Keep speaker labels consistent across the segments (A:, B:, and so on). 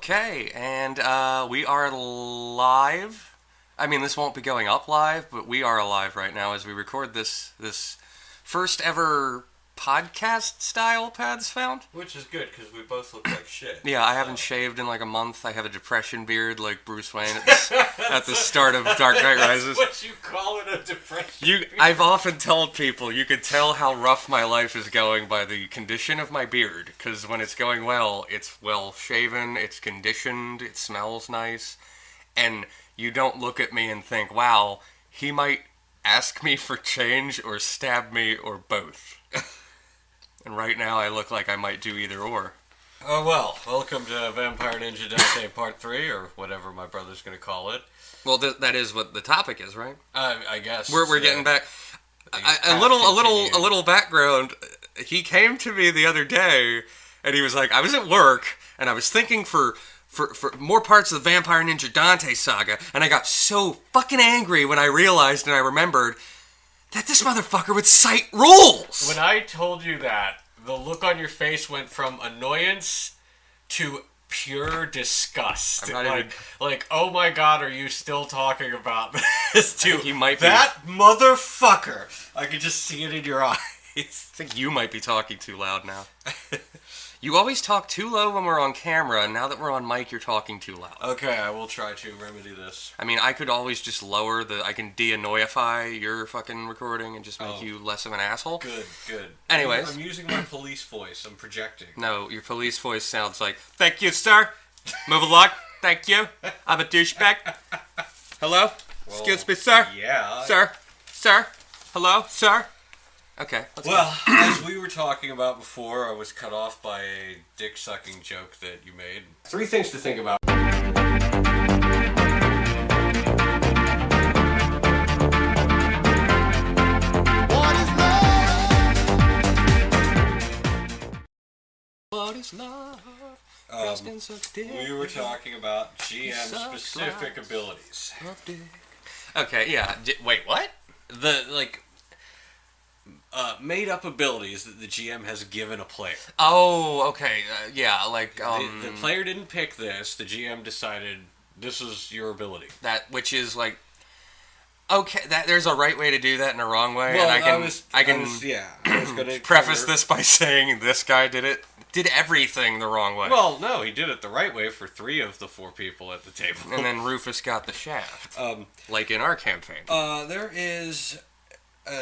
A: Okay, and we are live. I mean, this won't be going up live, but we are alive right now as we record this first ever podcast style Paths Found.
B: Which is good, because we both look like shit.
A: Yeah, I haven't shaved in like a month. I have a depression beard like Bruce Wayne at the start of Dark Knight Rises.
B: That's what you call it, a depression beard?
A: I've often told people you could tell how rough my life is going by the condition of my beard, because when it's going well, it's well shaven, it's conditioned, it smells nice, and you don't look at me and think, wow, he might ask me for change or stab me or both. And right now I look like I might do either or.
B: Oh well, welcome to Vampire Ninja Dante Part 3, or whatever my brother's going to call it.
A: Well, that is what the topic is, right?
B: I guess.
A: We're getting back. A little background. He came to me the other day, and he was like, I was at work, and I was thinking for more parts of the Vampire Ninja Dante saga, and I got so fucking angry when I realized and I remembered that this motherfucker would cite rules!
B: When I told you that, the look on your face went from annoyance to pure disgust. Like, oh my god, are you still talking about this? To
A: you might
B: that motherfucker! I could just see it in your eyes.
A: I think you might be talking too loud now. You always talk too low when we're on camera, and now that we're on mic, you're talking too loud.
B: Okay, I will try to remedy this.
A: I mean, I could always just lower I can de-annoyify your fucking recording and just make you less of an asshole.
B: Good.
A: Anyways.
B: I'm using my police voice. I'm projecting.
A: No, your police voice sounds like, thank you, sir. Move along. Thank you. I'm a douchebag. Hello? Well, excuse me, sir.
B: Yeah.
A: Sir. Hello, sir. Okay, let's go.
B: As we were talking about before, I was cut off by a dick-sucking joke that you made. 3 things to think about.
A: What is love?
B: We were talking about GM-specific abilities.
A: Okay, yeah. Wait, what?
B: Made-up abilities that the GM has given a player.
A: Oh, okay. Yeah, like...
B: The player didn't pick this. The GM decided this is your ability.
A: Which is, like... Okay, there's a right way to do that and a wrong way.
B: Well,
A: and I was
B: going to
A: preface this by saying this guy did everything the wrong way.
B: Well, no, he did it the right way for 3 of the 4 people at the table.
A: And then Rufus got the shaft. Like in our campaign.
B: There is...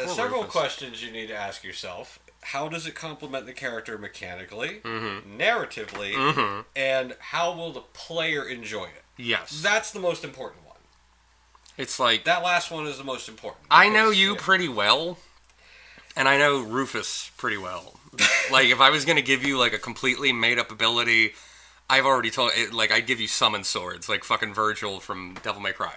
B: several questions you need to ask yourself. How does it complement the character mechanically, narratively, and how will the player enjoy it?
A: Yes.
B: That's the most important one.
A: It's like...
B: That last one is the most important.
A: I know you pretty well, and I know Rufus pretty well. Like, if I was going to give you, like, a completely made-up ability, I've already told... Like, I'd give you summon swords, like fucking Virgil from Devil May Cry.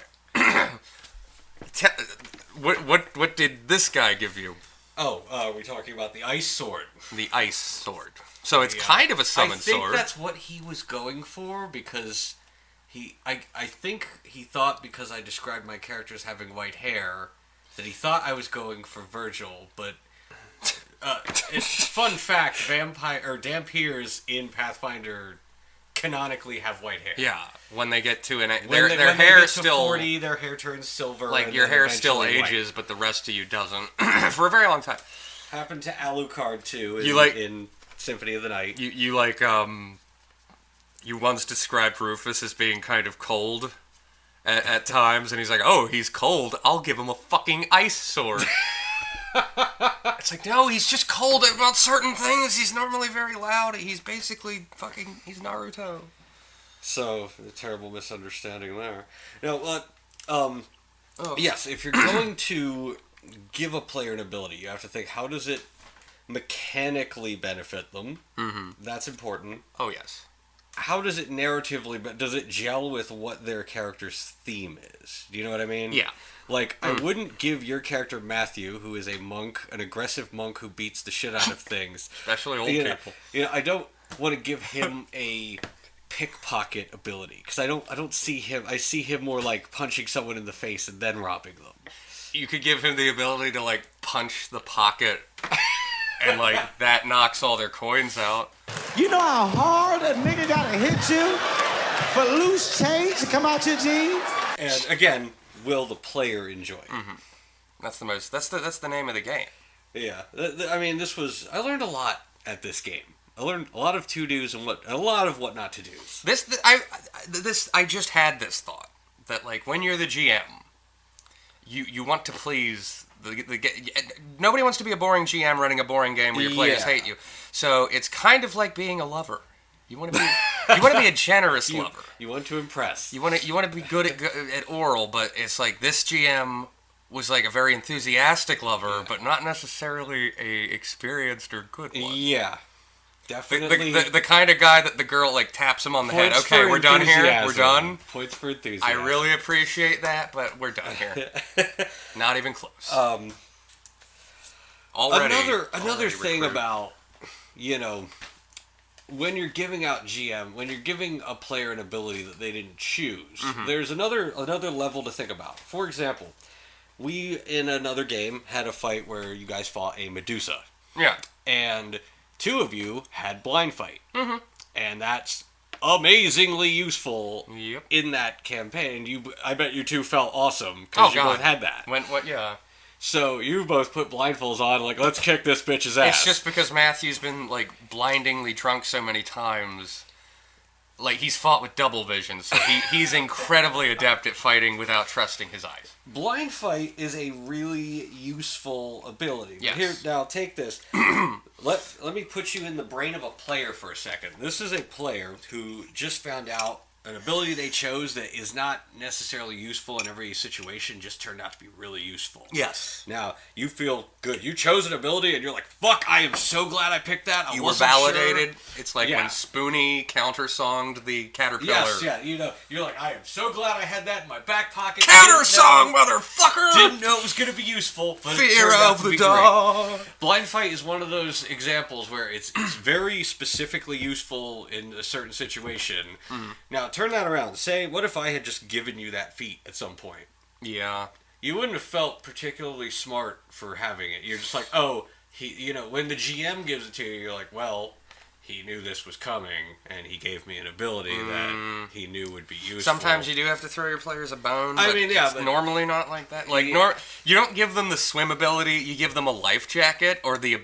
A: What did this guy give you?
B: Oh, we're talking about the ice sword.
A: The ice sword. So it's kind of a summon sword.
B: I think that's what he was going for, because I think he thought, because I described my character as having white hair, that he thought I was going for Virgil, but it's fun fact, Dampiers in Pathfinder canonically have white hair.
A: Yeah, when they get to their
B: when
A: hair
B: they get
A: still
B: 40, their hair turns silver.
A: Like
B: and
A: your hair still
B: white.
A: ages, but the rest of you doesn't for a very long time.
B: Happened to Alucard too. In Symphony of the Night.
A: You once described Rufus as being kind of cold at times, and he's like, "Oh, he's cold. I'll give him a fucking ice sword." It's like, no, he's just cold about certain things. He's normally very loud. He's basically he's Naruto.
B: So, a terrible misunderstanding there. No, yes, if you're going to give a player an ability, you have to think, how does it mechanically benefit them? Mm-hmm. That's important.
A: Oh, yes.
B: How does it narratively, does it gel with what their character's theme is? Do you know what I mean?
A: Yeah.
B: Like, I wouldn't give your character Matthew, who is a monk, an aggressive monk who beats the shit out of things.
A: Especially old people.
B: I don't want to give him a pickpocket ability, because I don't see him. I see him more like punching someone in the face and then robbing them.
A: You could give him the ability to, like, punch the pocket and, like, that knocks all their coins out.
C: You know how hard a nigga gotta hit you for loose change to come out your jeans.
B: And again, will the player enjoy it?
A: Mm-hmm. That's the name of the game.
B: Yeah. I mean, I learned a lot at this game. I learned a lot of to-dos and a lot of what not to do's.
A: I just had this thought that, like, when you're the GM, you want to please nobody wants to be a boring GM running a boring game where your players hate you. So it's kind of like being a lover. You want to be a generous lover.
B: You want to impress.
A: You want to be good at oral, but it's like this GM was like a very enthusiastic lover, but not necessarily a experienced or good one.
B: Yeah. Definitely.
A: The kind of guy that the girl like taps him on the head. Okay, we're done here. We're done.
B: Points for enthusiasm.
A: I really appreciate that, but we're done here. Not even close.
B: Another thing about, when you're giving out when you're giving a player an ability that they didn't choose, there's another level to think about. For example, we in another game had a fight where you guys fought a Medusa.
A: Yeah.
B: And 2 of you had blind fight. Mm-hmm. And that's amazingly useful in that campaign. I bet you 2 felt awesome because you both had that.
A: Yeah.
B: So you both put blindfolds on, like, let's kick this bitch's ass.
A: It's just because Matthew's been, like, blindingly drunk so many times. Like, he's fought with double vision, so he's incredibly adept at fighting without trusting his eyes.
B: Blind fight is a really useful ability.
A: Yes.
B: Here, now take this. Let me put you in the brain of a player for a second. This is a player who just found out an ability they chose that is not necessarily useful in every situation, just turned out to be really useful.
A: Yes.
B: Now, you feel good. You chose an ability, and you're like, fuck, I am so glad I picked that.
A: You were validated.
B: Sure.
A: It's like when Spoonie counter-songed the Caterpillar.
B: Yes, yeah, you're like, I am so glad I had that in my back pocket.
A: Counter-song, motherfucker!
B: Didn't know it was going to be useful, but
A: Fear of the dog.
B: Blind fight is one of those examples where it's very specifically useful in a certain situation. Mm-hmm. Now, turn that around. Say, what if I had just given you that feat at some point?
A: Yeah.
B: You wouldn't have felt particularly smart for having it. You're just like, oh, when the GM gives it to you, you're like, well, he knew this was coming, and he gave me an ability that he knew would be useful.
A: Sometimes you do have to throw your players a bone.
B: I mean, yeah,
A: but normally not like that. Like, you don't give them the swim ability. You give them a life jacket or the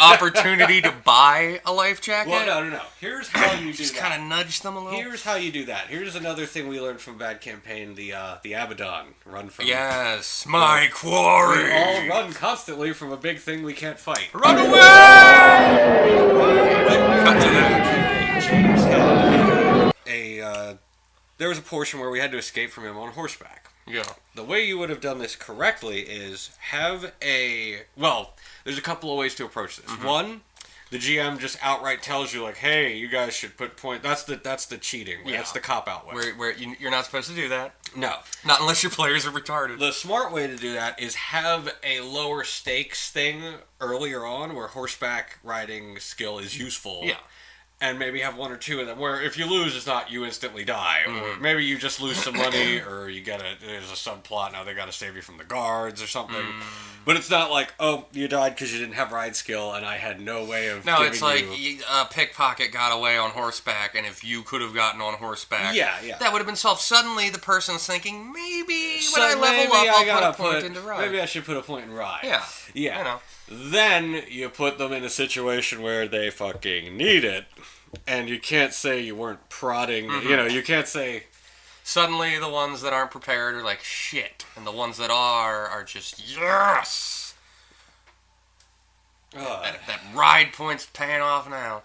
A: opportunity to buy a life jacket.
B: Well, no. Here's how you do
A: just
B: that.
A: Just kind of nudge them a little.
B: Here's how you do that. Here's another thing we learned from Bad Campaign: the Abaddon run from.
A: Yes, my quarry.
B: We all run constantly from a big thing we can't fight.
A: Run away!
B: Cut to that. James had there was a portion where we had to escape from him on horseback.
A: Yeah.
B: The way you would have done this correctly is there's a couple of ways to approach this. Mm-hmm. One, the GM just outright tells you, like, hey, you guys should put point. That's the cheating way. Yeah. That's the cop-out way.
A: Where you're not supposed to do that.
B: No.
A: Not unless your players are retarded.
B: The smart way to do that is have a lower stakes thing earlier on where horseback riding skill is useful.
A: Yeah.
B: And maybe have 1 or 2 of them where if you lose, it's not you instantly die. Or maybe you just lose some money, or there's a subplot, now they gotta save you from the guards or something. But it's not like, oh, you died because you didn't have ride skill and I had no way of giving
A: it's like a pickpocket got away on horseback, and if you could have gotten on horseback, that would have been solved. Suddenly the person's thinking, maybe when I level up, I'll put a point into ride.
B: Maybe I should put a point in ride.
A: Yeah.
B: Yeah. You know. Then you put them in a situation where they fucking need it, and you can't say you weren't prodding. Mm-hmm. You can't say.
A: Suddenly, the ones that aren't prepared are like shit, and the ones that are just yes. That ride point's paying off now.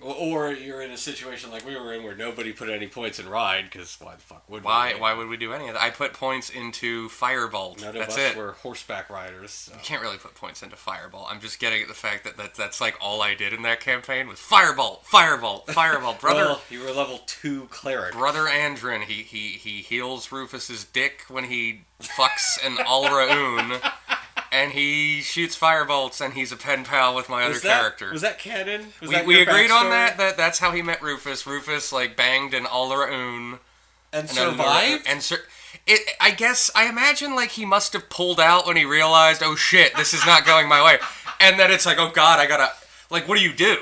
B: Or you're in a situation like we were in where nobody put any points in ride, because why the fuck would we?
A: Why would we do any of that? I put points into Firebolt.
B: None of us were horseback riders. So.
A: You can't really put points into Firebolt. I'm just getting at the fact that that's like all I did in that campaign was Firebolt. Brother,
B: well, you were level 2 cleric.
A: Brother Andrin, he heals Rufus's dick when he fucks an Alraun. And he shoots firebolts, and he's a pen pal with my other character.
B: Was that canon?
A: We agreed on that. That's how he met Rufus. Rufus banged an Alraun
B: and survived.
A: I imagine he must have pulled out when he realized, oh shit, this is not going my way. And then it's like, oh god, I gotta what do you do?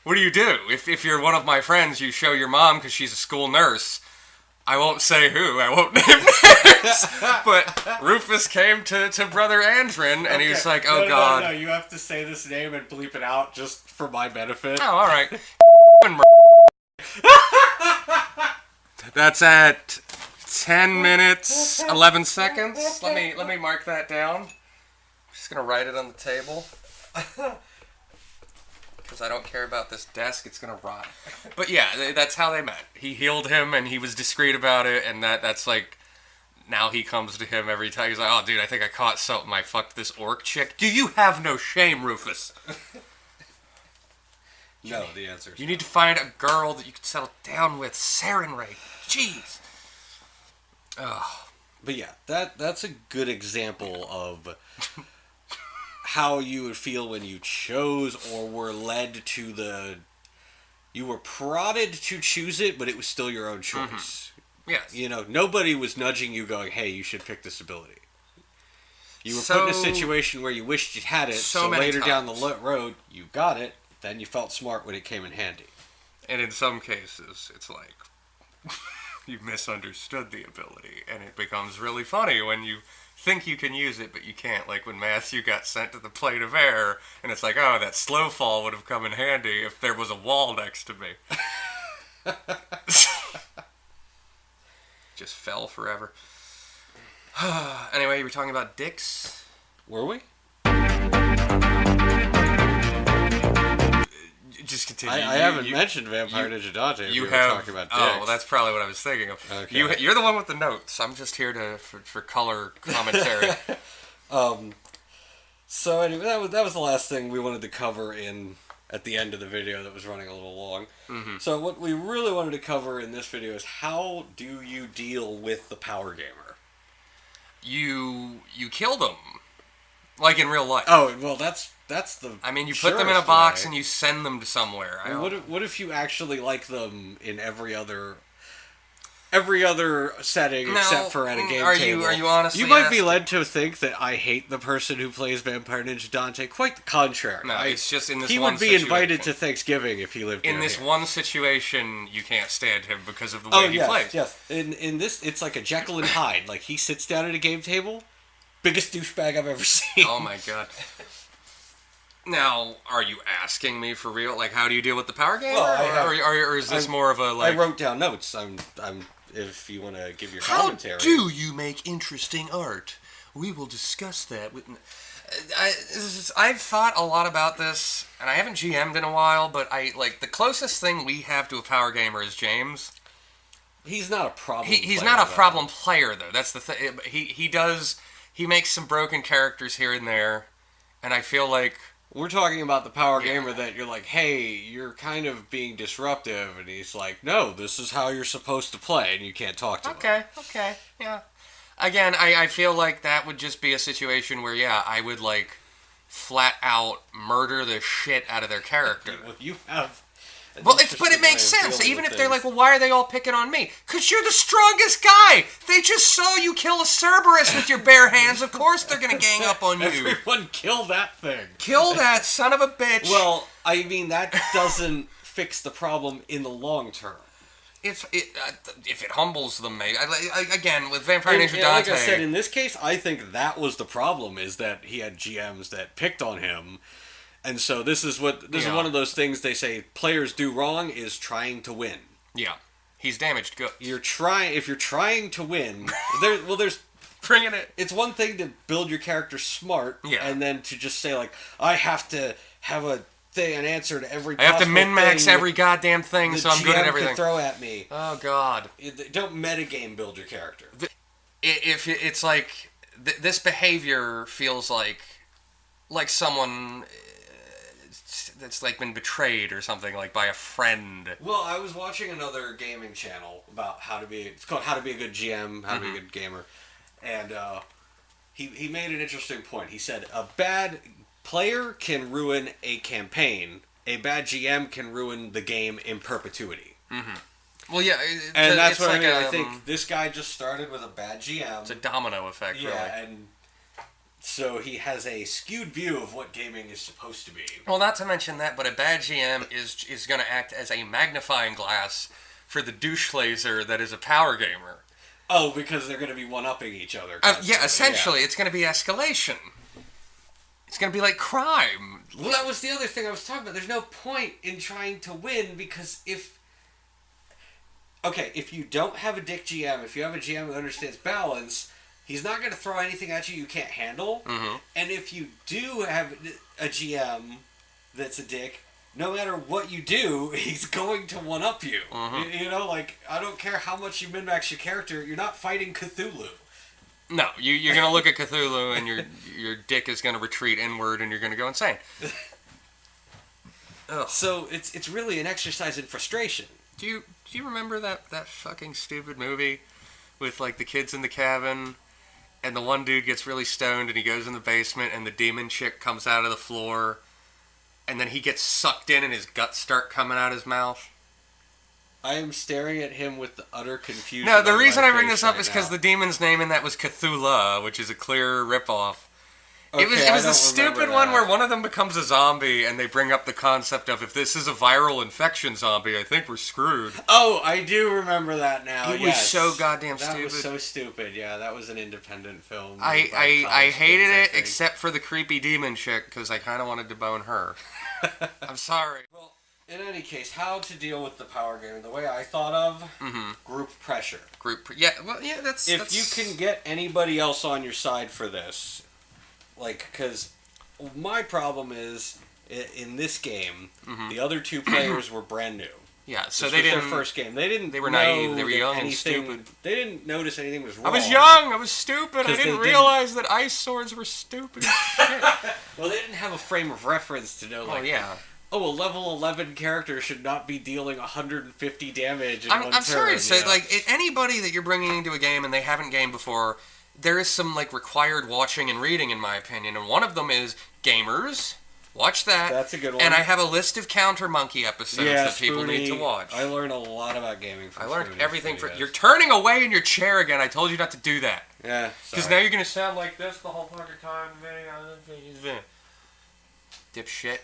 A: What do? If you're one of my friends, you show your mom because she's a school nurse. I won't say who. I won't name names. But Rufus came to Brother Andrin, and he was like, "Oh God."
B: No, you have to say this name and bleep it out just for my benefit.
A: Oh, all right. That's at 10 minutes 11 seconds. Let me mark that down. I'm just gonna write it on the table. Because I don't care about this desk, it's gonna rot. But yeah, that's how they met. He healed him, and he was discreet about it, and that's like, now he comes to him every time. He's like, "Oh, dude, I think I caught something. I fucked this orc chick." Do you have no shame, Rufus?
B: No, the answer is
A: you need to find a girl that you can settle down with. Sarenrae. Jeez. Oh.
B: But yeah, that's a good example of how you would feel when you chose or were led to the... You were prodded to choose it, but it was still your own choice.
A: Mm-hmm. Yes.
B: You know, nobody was nudging you going, "Hey, you should pick this ability." You were put in a situation where you wished you had it, so later down the road, you got it, then you felt smart when it came in handy.
A: And in some cases, it's like, you misunderstood the ability, and it becomes really funny when you think you can use it, but you can't. Like when Matthew got sent to the plate of air, and it's like, oh, that slow fall would have come in handy if there was a wall next to me. Just fell forever. Anyway, you were talking about dicks?
B: Were we?
A: Just continue.
B: I haven't mentioned Vampire Ninja Dante.
A: You
B: were
A: have
B: talking about dicks.
A: Oh, well, that's probably what I was thinking of.
B: Okay.
A: You're the one with the notes. I'm just here for color commentary.
B: So anyway, that was the last thing we wanted to cover at the end of the video that was running a little long.
A: Mm-hmm.
B: So what we really wanted to cover in this video is how do you deal with the power gamer?
A: You killed them, like in real life.
B: Oh, well, that's the.
A: I mean, you put them in a box and you send them to somewhere.
B: What if you actually like them in every other setting except for at a game table?
A: Are you honestly?
B: You might be led to think that I hate the person who plays Vampire Ninja Dante. Quite the contrary.
A: No, it's just in this
B: he
A: one
B: would be
A: situation.
B: invited to Thanksgiving if he lived
A: in
B: near
A: this
B: here.
A: one situation. You can't stand him because of the way he plays.
B: Yes. In this, it's like a Jekyll and Hyde. Like he sits down at a game table, biggest douchebag I've ever seen.
A: Oh my god. Now, are you asking me for real? Like, how do you deal with the power gamer? Or is this more of a like?
B: I wrote down notes. I'm. If you want to give your
A: How
B: commentary.
A: do you make interesting art? We will discuss that with... I've thought a lot about this, and I haven't GM'd in a while, but the closest thing we have to a power gamer is James.
B: He's not a problem
A: He's
B: player,
A: not a
B: though.
A: problem player, though. That's the thing. He makes some broken characters here and there, and I feel like...
B: We're talking about the power gamer that you're like, hey, you're kind of being disruptive, and he's like, no, this is how you're supposed to play, and you can't talk to him.
A: Okay, yeah. Again, I feel like that would just be a situation where, I would, flat out murder the shit out of their character.
B: Well, you have...
A: But it makes sense. Even if they're like, well, why are they all picking on me? Because you're the strongest guy. They just saw you kill a Cerberus with your bare hands. Of course they're going to gang up on you.
B: Everyone kill that thing.
A: Kill that son of a bitch.
B: Well, I mean, that doesn't fix the problem in the long term.
A: If it humbles them, maybe. Again, with Vampire Ninja Dante...
B: Like I said, in this case, I think that was the problem, is that he had GMs that picked on him. And so this is one of those things they say players do wrong is trying to win.
A: Yeah. He's damaged goods.
B: If you're trying to win, there's
A: bringing it.
B: It's one thing to build your character smart,
A: and
B: then to just say like, I have to have an answer to every.
A: I have to min-max every goddamn thing, so I'm good at everything.
B: Can throw at me.
A: Oh God!
B: Don't metagame build your character.
A: If it's like this behavior feels like someone that's been betrayed or something, by a friend.
B: Well, I was watching another gaming channel about it's called How to Be a Good GM, How to Be a Good Gamer, and he made an interesting point. He said a bad player can ruin a campaign, a bad GM can ruin the game in perpetuity.
A: Mm-hmm. Well, yeah,
B: and that's what I mean. I think this guy just started with a bad GM.
A: It's a domino effect, really.
B: Yeah, and So he has a skewed view of what gaming is supposed to be.
A: Well, not to mention that, but a bad GM is going to act as a magnifying glass for the douche laser that is a power gamer.
B: Oh, because they're going to be one-upping each other.
A: Yeah, essentially, it's going to be escalation. It's going to be like crime.
B: Well, that was the other thing I was talking about. There's no point in trying to win because if you don't have a dick GM, if you have a GM who understands balance, he's not going to throw anything at you can't handle.
A: Mm-hmm.
B: And if you do have a GM that's a dick, no matter what you do, he's going to one-up you.
A: Mm-hmm.
B: You know, like, I don't care how much you min-max your character, you're not fighting Cthulhu.
A: No, you're going to look at Cthulhu and your dick is going to retreat inward and you're going to go insane.
B: So it's really an exercise in frustration.
A: Do you remember that fucking stupid movie with like the kids in the cabin and the one dude gets really stoned and he goes in the basement and the demon chick comes out of the floor and then he gets sucked in and his guts start coming out his mouth?
B: I am staring at him with the utter confusion.
A: No, the
B: on
A: reason
B: my
A: I bring
B: face
A: this up
B: right
A: is because
B: now.
A: the demon's name in that was Cthulhu, which is a clear ripoff.
B: Okay,
A: It was
B: I
A: the
B: don't
A: stupid
B: remember
A: one
B: that.
A: where one of them becomes a zombie and they bring up the concept of if this is a viral infection zombie, I think we're screwed.
B: Oh, I do remember that now.
A: It was
B: yes.
A: so goddamn
B: That
A: stupid.
B: was so stupid. Yeah, that was an independent film.
A: I
B: made by college
A: hated
B: kids, I
A: it
B: think.
A: except for the creepy demon chick because I kind of wanted to bone her. I'm sorry.
B: Well, in any case, how to deal with the power game? The way I thought of group pressure.
A: That's
B: If you can get anybody else on your side for this, like, because my problem is in this game, the other two players were brand new.
A: Yeah, so
B: This
A: they
B: was
A: didn't.
B: their first game. They
A: were
B: know
A: naive. They were
B: that
A: young and
B: anything-
A: stupid.
B: They didn't notice anything was wrong.
A: I was young. I was stupid. I
B: 'Cause
A: didn't
B: they
A: realize that ice swords were stupid as shit.
B: Well, they didn't have a frame of reference to know, like,
A: Oh yeah.
B: a level 11 character should not be dealing 150 damage in one turn.
A: I'm sorry to say,
B: you know?
A: like, anybody that you're bringing into a game and they haven't gamed before, there is some, like, required watching and reading, in my opinion. And one of them is gamers. Watch that.
B: That's a good one.
A: And I have a list of Counter Monkey episodes that people need to
B: Spoonie,
A: watch.
B: I learned a lot about gaming from
A: I learned
B: Spoonie,
A: everything
B: so
A: from...
B: yes.
A: You're turning away in your chair again. I told you not to do that.
B: Yeah,
A: Because now you're going to sound like this the whole fucking time. Dipshit.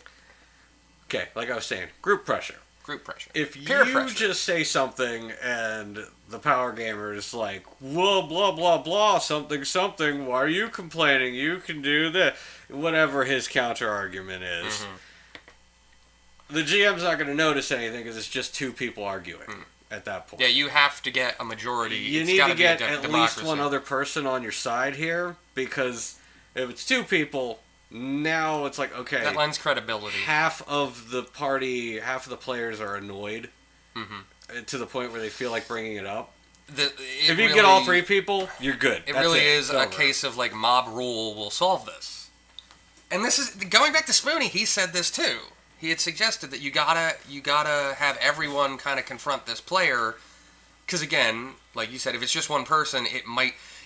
B: Okay, like I was saying, group pressure.
A: Group pressure.
B: If
A: Peer
B: you
A: pressure.
B: just say something and the power gamer is like, well, blah, blah, blah, something, something, why are you complaining? You can do that. Whatever his counter argument is. The GM's not going to notice anything because it's just two people arguing at that point.
A: Yeah, you have to get a majority.
B: You
A: It's
B: need
A: gotta
B: to
A: be a
B: get at
A: democracy.
B: least one other person on your side here because if it's two people, now it's like, okay,
A: That lends credibility.
B: half of the party, half of the players are annoyed to the point where they feel like bringing it up. If you get all three people, you're good.
A: It
B: That's
A: really is
B: It's
A: a
B: over.
A: case of like mob rule will solve this. And this is going back to Spoonie. He said this too. He had suggested that you gotta have everyone kind of confront this player, because again, like you said, if it's just one person,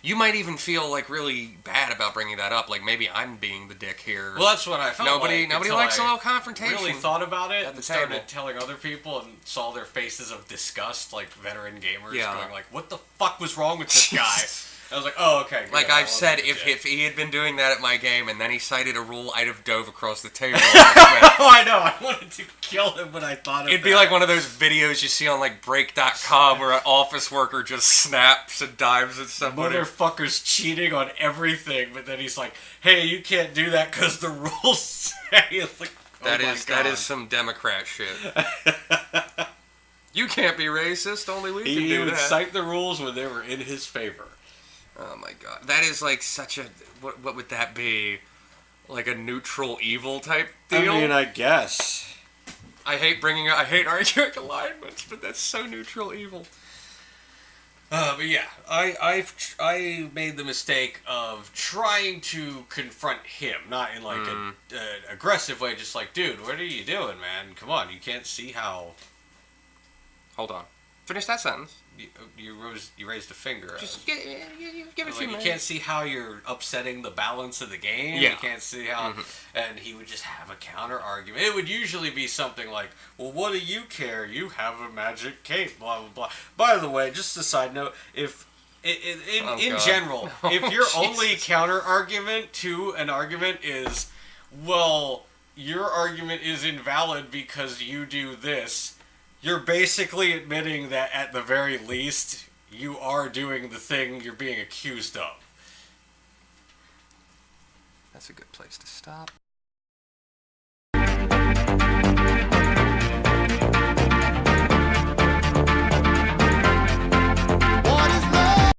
A: you might even feel like really bad about bringing that up. Like maybe I'm being the dick here.
B: Well, that's what I felt.
A: Nobody
B: until
A: likes a
B: I
A: little confrontation.
B: Really thought about it
A: at the
B: and started
A: table.
B: telling other people and saw their faces of disgust, like veteran gamers,
A: Yeah.
B: going like, "What the fuck was wrong with this guy?" I was like, "Oh, okay." Good.
A: Like
B: I
A: I've
B: wasn't
A: said,
B: a
A: if
B: dick.
A: he had been doing that at my game and then he cited a rule, I'd have dove across the table.
B: Oh, I know. I wanted to kill him when I thought of
A: It'd be
B: that.
A: like one of those videos you see on like break.com where an office worker just snaps and dives at somebody.
B: Motherfucker's cheating on everything, but then he's like, "Hey, you can't do that because the rules say." It's like,
A: That
B: oh my
A: is
B: God.
A: some Democrat shit. You can't be racist, only we can
B: He
A: do
B: would
A: that.
B: cite the rules when they were in his favor.
A: Oh my god. That is like such a what would that be? Like a neutral evil type deal?
B: I mean, I guess.
A: I hate arguing alignments, but that's so neutral evil.
B: But yeah, I made the mistake of trying to confront him, not in like an aggressive way, just like, dude, what are you doing, man? Come on, you can't see how
A: Hold on. Finish that sentence.
B: you raised a finger.
A: Just give it a
B: Like,
A: few
B: you
A: minutes.
B: can't see how you're upsetting the balance of the game.
A: Yeah.
B: You can't see how, and he would just have a counter argument. It would usually be something like, "Well, what do you care? You have a magic cape." Blah blah blah. By the way, just a side note: if In
A: God.
B: general,
A: Oh,
B: if your
A: Jesus.
B: only counter argument to an argument is, well, your argument is invalid because you do this, you're basically admitting that at the very least you are doing the thing you're being accused of.
A: That's a good place to stop.